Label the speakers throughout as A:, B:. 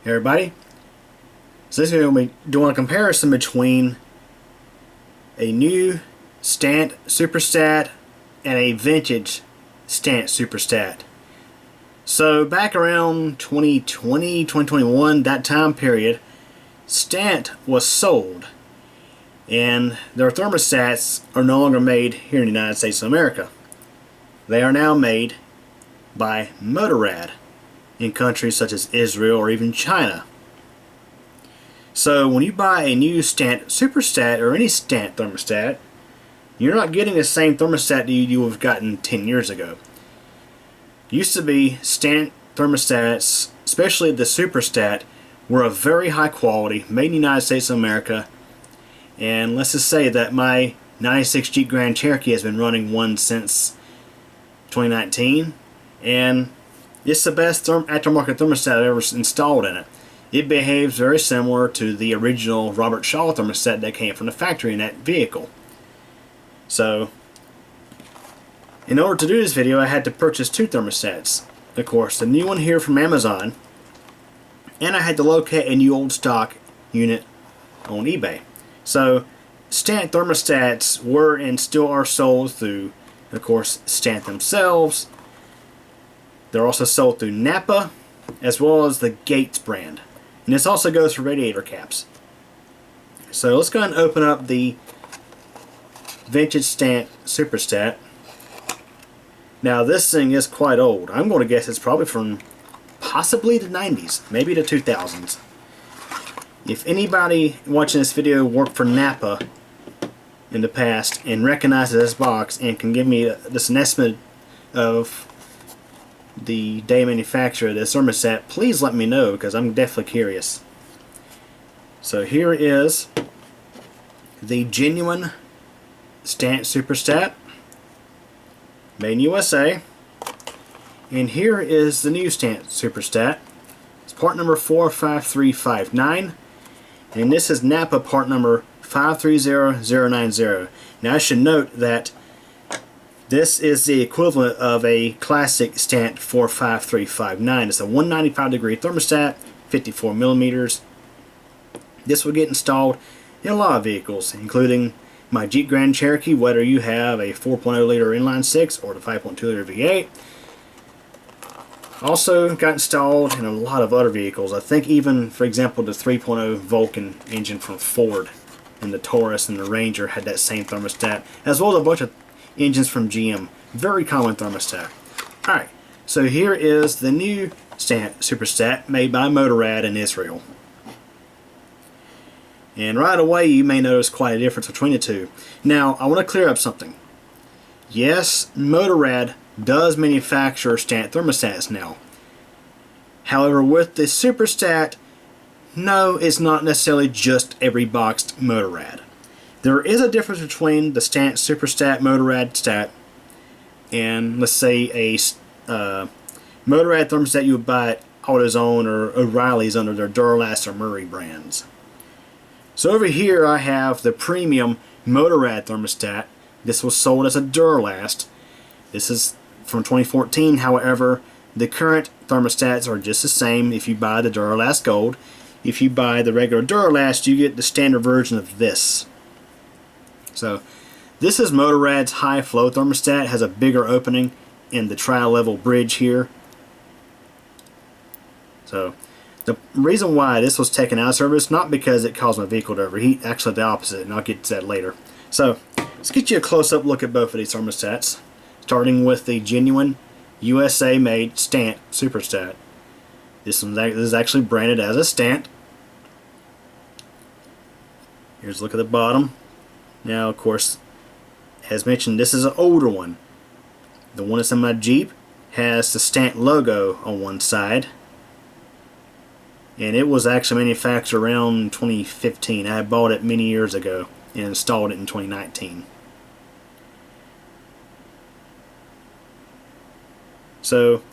A: Hey everybody, so this video we'll be doing a comparison between a new Stant SuperStat and a vintage Stant SuperStat. So back around 2020, 2021, that time period, Stant was sold and their thermostats are no longer made here in the United States of America. They are now made by MotoRad in countries such as Israel or even China. So when you buy a new Stant SuperStat or any Stant thermostat, you're not getting the same thermostat you would have gotten 10 years ago. Used to be Stant thermostats, especially the SuperStat, were of very high quality, made in the United States of America, and let's just say that my 96 Jeep Grand Cherokee has been running one since 2019, and it's the best aftermarket thermostat I've ever installed in it. It behaves very similar to the original Robert Shaw thermostat that came from the factory in that vehicle. So, in order to do this video, I had to purchase two thermostats. Of course, the new one here from Amazon, and I had to locate a new old stock unit on eBay. So, Stant thermostats were and still are sold through, of course, Stant themselves. They're also sold through Napa, as well as the Gates brand. And this also goes for radiator caps. So let's go ahead and open up the vintage Stant SuperStat. Now this thing is quite old. I'm going to guess it's probably from possibly the 90s, maybe the 2000s. If anybody watching this video worked for Napa in the past and recognizes this box and can give me this an estimate of the day manufacturer of this thermostat, please let me know, because I'm definitely curious. So here is the genuine Stant SuperStat, made in USA, and here is the new Stant SuperStat. It's part number 45359, and this is Napa part number 530090. Now I should note that this is the equivalent of a classic Stant 45359. It's a 195 degree thermostat, 54 millimeters. This will get installed in a lot of vehicles, including my Jeep Grand Cherokee, whether you have a 4.0 liter inline 6 or the 5.2 liter V8. Also got installed in a lot of other vehicles. I think even, for example, the 3.0 Vulcan engine from Ford and the Taurus and the Ranger had that same thermostat, as well as a bunch of engines from GM. Very common thermostat. Alright, so here is the new Stant SuperStat made by MotoRad in Israel. And right away you may notice quite a difference between the two. Now, I want to clear up something. Yes, MotoRad does manufacture Stant thermostats now. However, with the SuperStat, no, it's not necessarily just a reboxed MotoRad. There is a difference between the Stant SuperStat MotoRad Stat and, let's say, a MotoRad thermostat you would buy at AutoZone or O'Reilly's under their Duralast or Murray brands. So over here I have the premium MotoRad thermostat. This was sold as a Duralast. This is from 2014. However, the current thermostats are just the same if you buy the Duralast Gold. If you buy the regular Duralast, you get the standard version of this. So this is MotoRad's high flow thermostat. It has a bigger opening in the tri-level bridge here. So the reason why this was taken out of service, not because it caused my vehicle to overheat, actually the opposite, and I'll get to that later. So let's get you a close-up look at both of these thermostats, starting with the genuine USA made Stant SuperStat. This is actually branded as a Stant. Here's a look at the bottom. Now, of course, as mentioned, this is an older one. The one that's in my Jeep has the Stant logo on one side, and it was actually manufactured around 2015. I bought it many years ago and installed it in 2019. So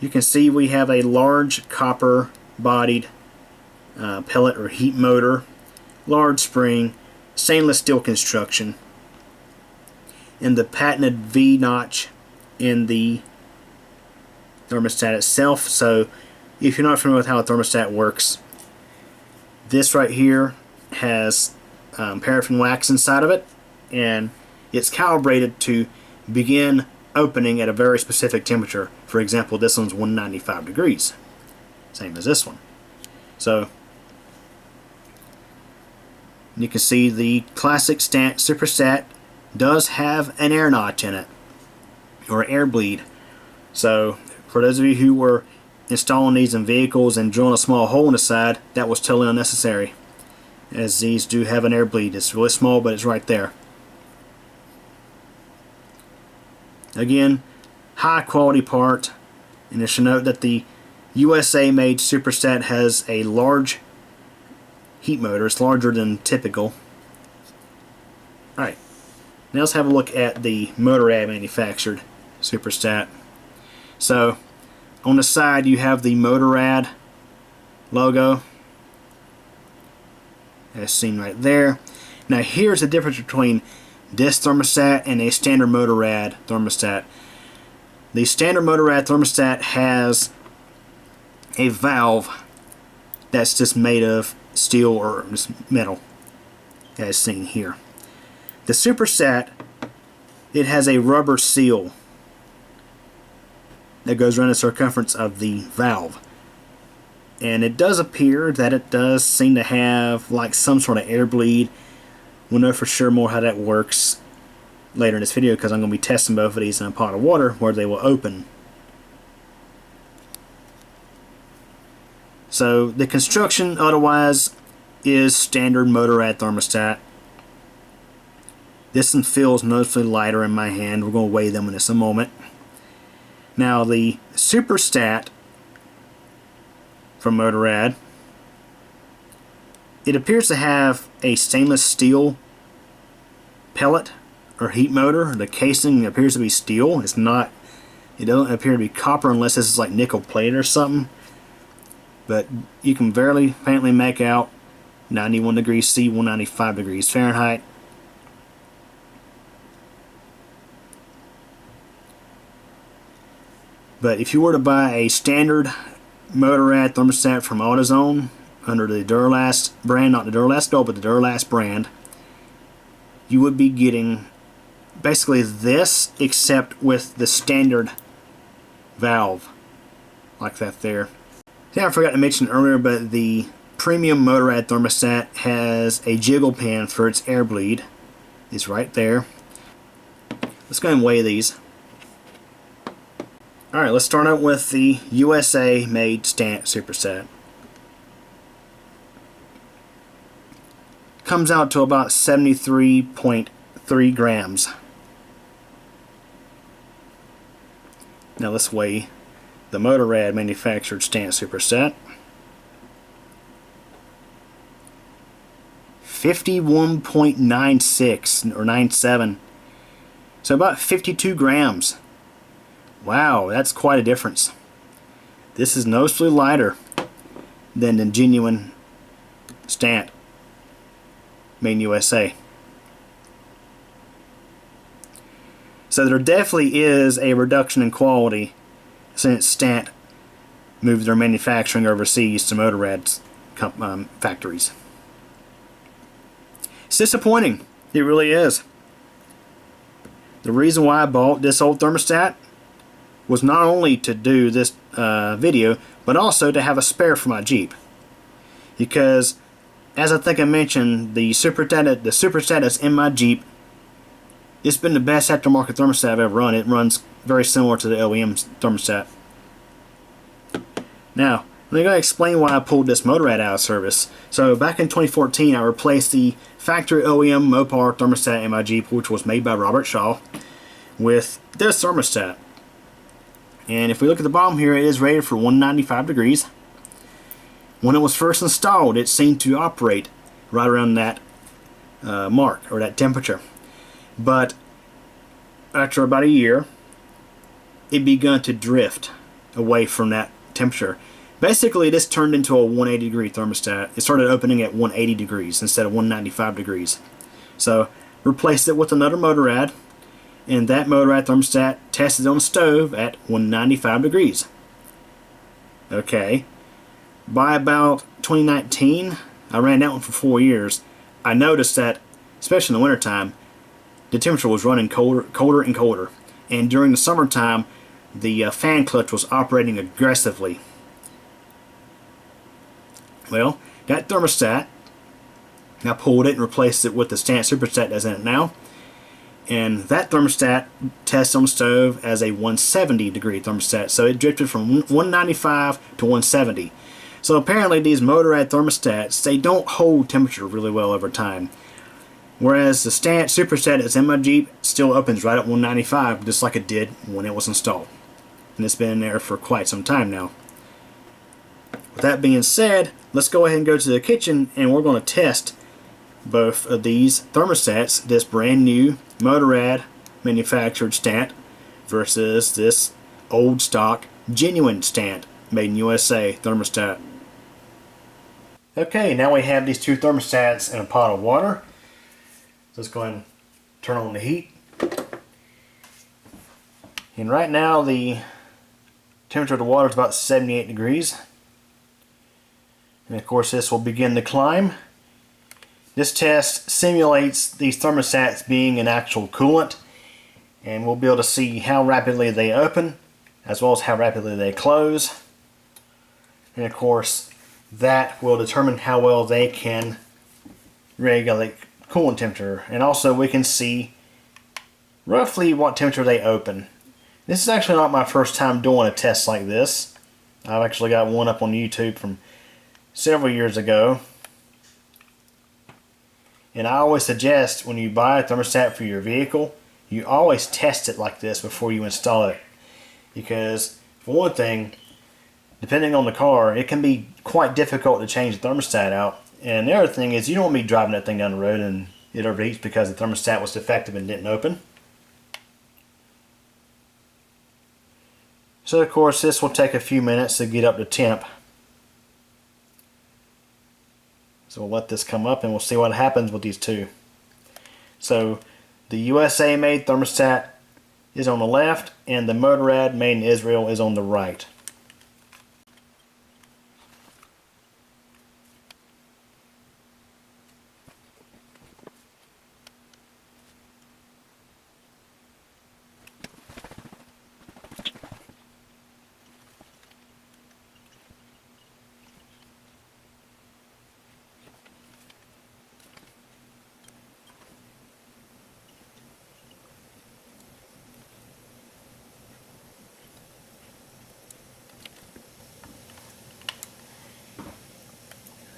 A: you can see we have a large copper bodied pellet or heat motor, large spring, stainless steel construction, and the patented V notch in the thermostat itself. So if you're not familiar with how a thermostat works, this right here has paraffin wax inside of it, and it's calibrated to begin opening at a very specific temperature. For example, this one's 195 degrees, same as this one. So you can see the classic Stant SuperStat does have an air notch in it, or air bleed. So for those of you who were installing these in vehicles and drilling a small hole in the side, that was totally unnecessary, as these do have an air bleed. It's really small, but it's right there. Again, high quality part, and I should note that the USA made SuperStat has a large heat motor. It's larger than typical. Alright, now let's have a look at the MotoRad manufactured SuperStat. So on the side you have the MotoRad logo, as seen right there. Now here's the difference between this thermostat and a standard MotoRad thermostat. The standard MotoRad thermostat has a valve that's just made of steel or just metal, as seen here. The SuperStat, it has a rubber seal that goes around the circumference of the valve, and it does appear that it does seem to have like some sort of air bleed. We'll know for sure more how that works later in this video, because I'm going to be testing both of these in a pot of water where they will open. So the construction otherwise is standard MotoRad thermostat. This one feels noticeably lighter in my hand. We're going to weigh them in just a moment. Now the SuperStat from MotoRad, it appears to have a stainless steel pellet or heat motor. The casing appears to be steel. It's not. It doesn't appear to be copper unless this is like nickel plate or something. But you can very faintly make out 91 degrees C, 195 degrees Fahrenheit. But if you were to buy a standard MotoRad thermostat from AutoZone under the Duralast brand, not the Duralast Gold, but the Duralast brand, you would be getting basically this, except with the standard valve, like that there. Yeah, I forgot to mention earlier, but the premium MotoRad thermostat has a jiggle pan for its air bleed. It's right there. Let's go and weigh these. Alright, let's start out with the USA made Stant SuperStat. Comes out to about 73.3 grams. Now let's weigh the MotoRad manufactured Stant SuperStat. 51.96 or 97. So about 52 grams. Wow, that's quite a difference. This is noticeably lighter than the genuine Stant made in USA. So there definitely is a reduction in quality since Stant moved their manufacturing overseas to MotoRad's factories. It's disappointing. It really is. The reason why I bought this old thermostat was not only to do this video, but also to have a spare for my Jeep. Because, as I think I mentioned, the SuperStat that's in my Jeep, it's been the best aftermarket thermostat I've ever run. It runs very similar to the OEM thermostat. Now, I'm going to explain why I pulled this MotoRad out of service. So back in 2014, I replaced the factory OEM Mopar thermostat in my Jeep, which was made by Robert Shaw, with this thermostat. And if we look at the bottom here, it is rated for 195 degrees. When it was first installed, it seemed to operate right around that mark, or that temperature. But after about a year, it began to drift away from that temperature. Basically, this turned into a 180 degree thermostat. It started opening at 180 degrees instead of 195 degrees. So, replaced it with another MotoRad, and that MotoRad thermostat tested on the stove at 195 degrees. Okay. By about 2019, I ran that one for 4 years. I noticed that, especially in the wintertime, the temperature was running colder and colder. And during the summertime, the fan clutch was operating aggressively. Well, that thermostat, I pulled it and replaced it with the Stant SuperStat that's in it now. And that thermostat tests on the stove as a 170 degree thermostat. So it drifted from 195 to 170. So apparently these MotoRad thermostats, they don't hold temperature really well over time. Whereas the Stant SuperStat that's in my Jeep still opens right at 195, just like it did when it was installed. And it's been in there for quite some time now. With that being said, let's go ahead and go to the kitchen and we're going to test both of these thermostats, this brand new MotoRad manufactured Stant versus this old stock genuine Stant made in USA thermostat. Okay, now we have these two thermostats in a pot of water. So let's go ahead and turn on the heat. And right now the temperature of the water is about 78 degrees. And of course this will begin to climb. This test simulates these thermostats being an actual coolant, and we'll be able to see how rapidly they open as well as how rapidly they close. And of course that will determine how well they can regulate coolant temperature, and also we can see roughly what temperature they open. This is actually not my first time doing a test like this. I've actually got one up on YouTube from several years ago. And I always suggest when you buy a thermostat for your vehicle, you always test it like this before you install it. Because, for one thing, depending on the car, it can be quite difficult to change the thermostat out. And the other thing is you don't want to be driving that thing down the road and it overheats because the thermostat was defective and didn't open. So of course this will take a few minutes to get up to temp. So we'll let this come up and we'll see what happens with these two. So the USA made thermostat is on the left and the MotoRad made in Israel is on the right.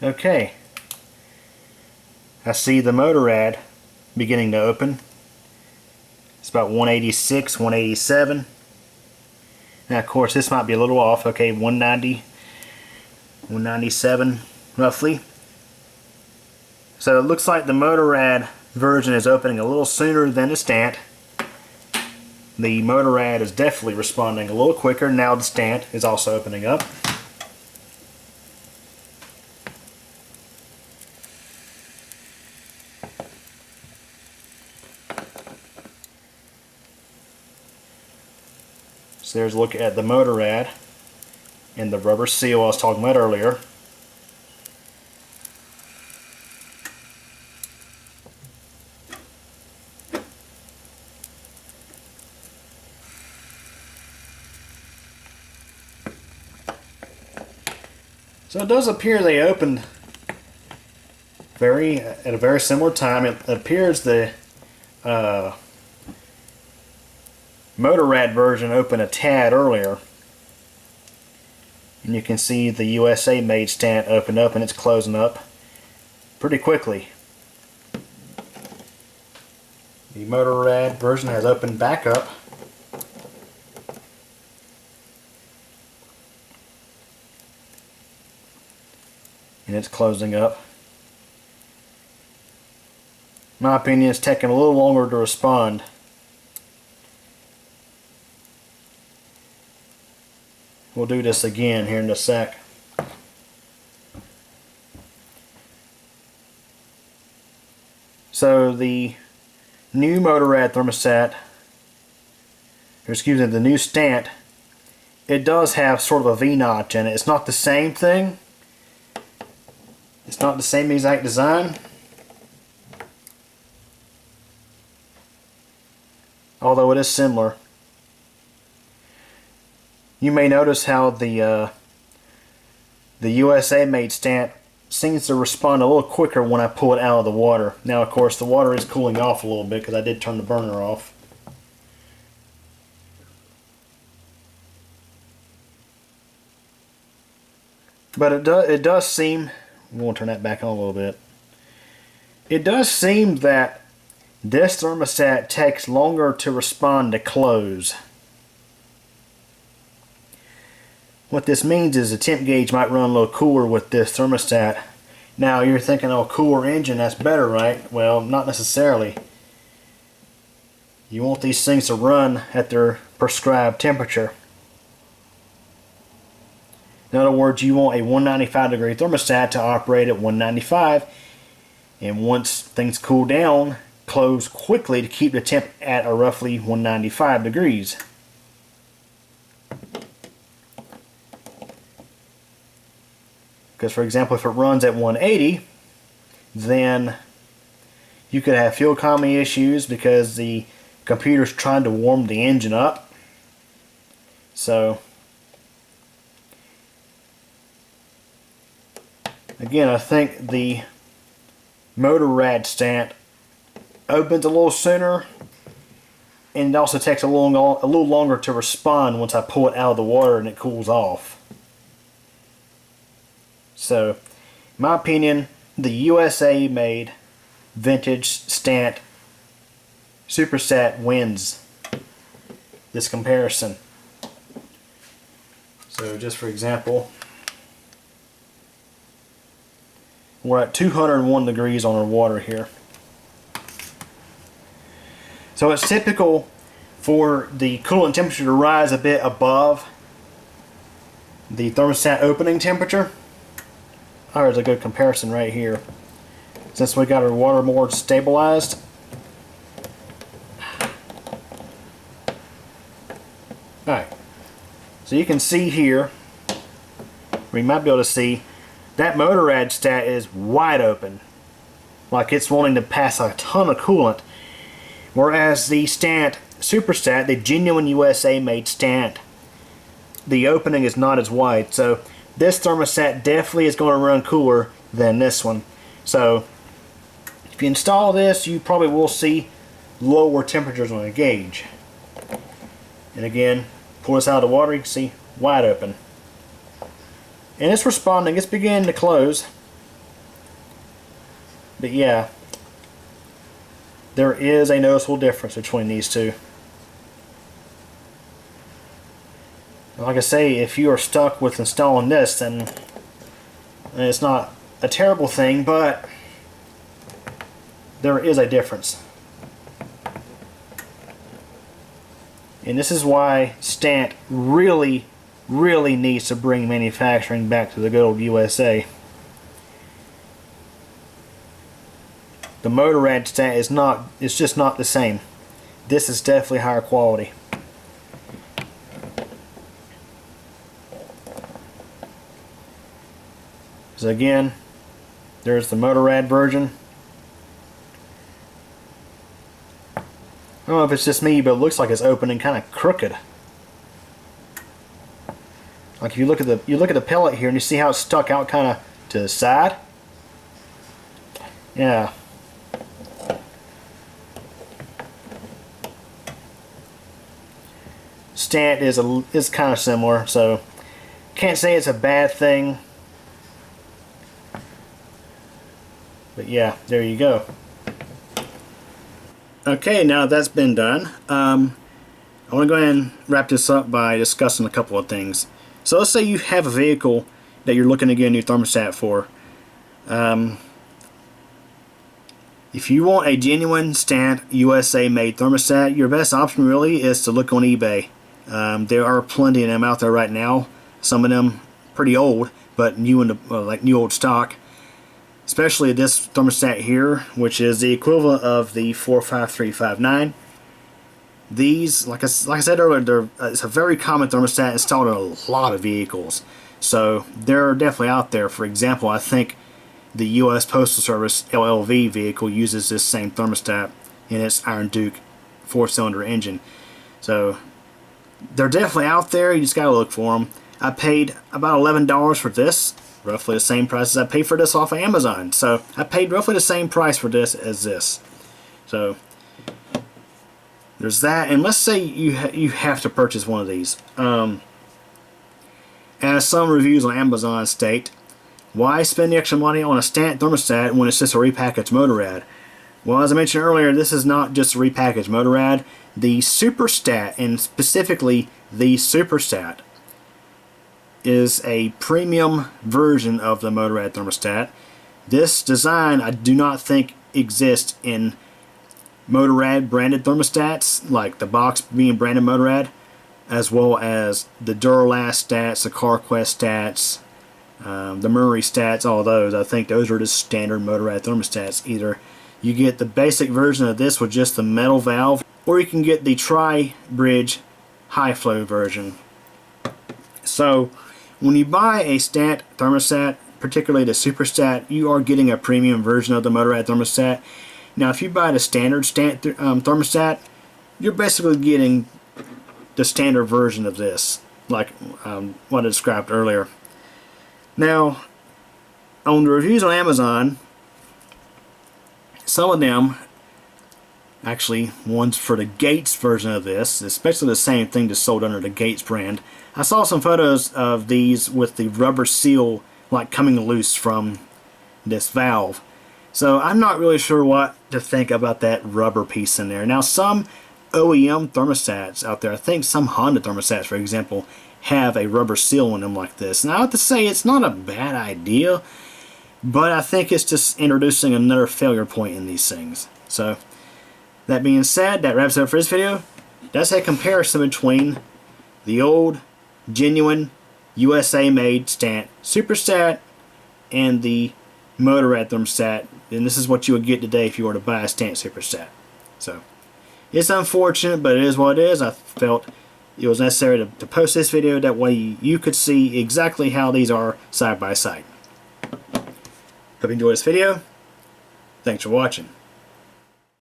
A: Okay, I see the MotoRad beginning to open. It's about 186, 187. Now of course this might be a little off. Okay, 190, 197 roughly. So it looks like the MotoRad version is opening a little sooner than the Stant. The MotoRad is definitely responding a little quicker. Now the Stant is also opening up. So there's a look at the MotoRad and the rubber seal I was talking about earlier. So it does appear they opened at a very similar time. It appears the MotoRad version opened a tad earlier. And you can see the USA made Stant open up and it's closing up pretty quickly. The MotoRad version has opened back up. And it's closing up. In my opinion, it's taking a little longer to respond. We'll do this again here in a sec. So the new MotoRad thermostat, or excuse me, the new Stant it does have sort of a V-notch in it. It's not the same thing. It's not the same exact design. Although it is similar. You may notice how the USA made Stant seems to respond a little quicker when I pull it out of the water. Now of course the water is cooling off a little bit because I did turn the burner off. But it does seem, I'm going to turn that back on a little bit. It does seem that this thermostat takes longer to respond to close. What this means is the temp gauge might run a little cooler with this thermostat. Now you're thinking, oh, cooler engine, that's better, right? Well, not necessarily. You want these things to run at their prescribed temperature. In other words, you want a 195 degree thermostat to operate at 195, and once things cool down, close quickly to keep the temp at a roughly 195 degrees. Because for example, if it runs at 180, then you could have fuel economy issues because the computer's trying to warm the engine up. So again, I think the MotoRad Stant opens a little sooner, and it also takes a little longer to respond once I pull it out of the water and it cools off. So, in my opinion, the USA made vintage Stant SuperStat wins this comparison. So just for example, we're at 201 degrees on our water here. So it's typical for the coolant temperature to rise a bit above the thermostat opening temperature. Oh, there's a good comparison right here. Since we got our water more stabilized. Alright, so you can see here, or you might be able to see, that MotoRad Stat is wide open. Like it's wanting to pass a ton of coolant. Whereas the Stant SuperStat, the genuine USA made Stant, the opening is not as wide. So this thermostat definitely is going to run cooler than this one. So if you install this, you probably will see lower temperatures on the gauge. And again, pull this out of the water, you can see wide open. And it's responding, it's beginning to close. But yeah, there is a noticeable difference between these two. Like I say, if you are stuck with installing this, then it's not a terrible thing, but there is a difference. And this is why Stant really needs to bring manufacturing back to the good old USA. The MotoRad Stant is not, it's just not the same. This is definitely higher quality. So again, there's the MotoRad version. I don't know if it's just me, but it looks like it's opening kind of crooked. Like if you look at the pellet here and you see how it's stuck out kind of to the side. Yeah. Stant is kind of similar, so can't say it's a bad thing. But yeah, there you go. Okay, now that's been done, I want to go ahead and wrap this up by discussing a couple of things. So let's say you have a vehicle that you're looking to get a new thermostat for. If you want a genuine Stant USA made thermostat, your best option really is to look on eBay. There are plenty of them out there right now. Some of them pretty old, but new in the, like new old stock. Especially this thermostat here, which is the equivalent of the 45359. These, like I said earlier, it's a very common thermostat installed in a lot of vehicles. So they're definitely out there. For example, I think the U.S. Postal Service LLV vehicle uses this same thermostat in its Iron Duke 4-cylinder engine. So they're definitely out there. You just gotta look for them. I paid about $11 for this, roughly the same price as I paid for this off of Amazon. So I paid roughly the same price for this as this. So there's that. And let's say you have to purchase one of these. As some reviews on Amazon state, why spend the extra money on a Stant thermostat when it's just a repackaged MotoRad? Well, as I mentioned earlier, this is not just a repackaged MotoRad. The SuperStat, and specifically the SuperStat, is a premium version of the MotoRad thermostat. This design I do not think exists in MotoRad branded thermostats, like the box being branded MotoRad, as well as the Duralast stats, the CarQuest stats, the Murray stats, all those. I think those are just standard MotoRad thermostats. Either you get the basic version of this with just the metal valve, or you can get the tri-bridge high flow version. So when you buy a Stant thermostat, particularly the SuperStat, you are getting a premium version of the MotoRad thermostat. Now if you buy the standard Stant thermostat, you're basically getting the standard version of this, like what I described earlier. Now, on the reviews on Amazon, some of them, actually ones for the Gates version of this, especially the same thing that's sold under the Gates brand. I saw some photos of these with the rubber seal like coming loose from this valve. So I'm not really sure what to think about that rubber piece in there. Now some OEM thermostats out there, I think some Honda thermostats for example, have a rubber seal in them like this. Now I have to say it's not a bad idea, but I think it's just introducing another failure point in these things. So that being said, that wraps it up for this video. That's a comparison between the old, genuine, USA made Stant SuperStat and the MotoRad thermostat, and this is what you would get today if you were to buy a Stant SuperStat. So it's unfortunate, but it is what it is. I felt it was necessary to post this video, that way you could see exactly how these are side by side. Hope you enjoyed this video. Thanks for watching.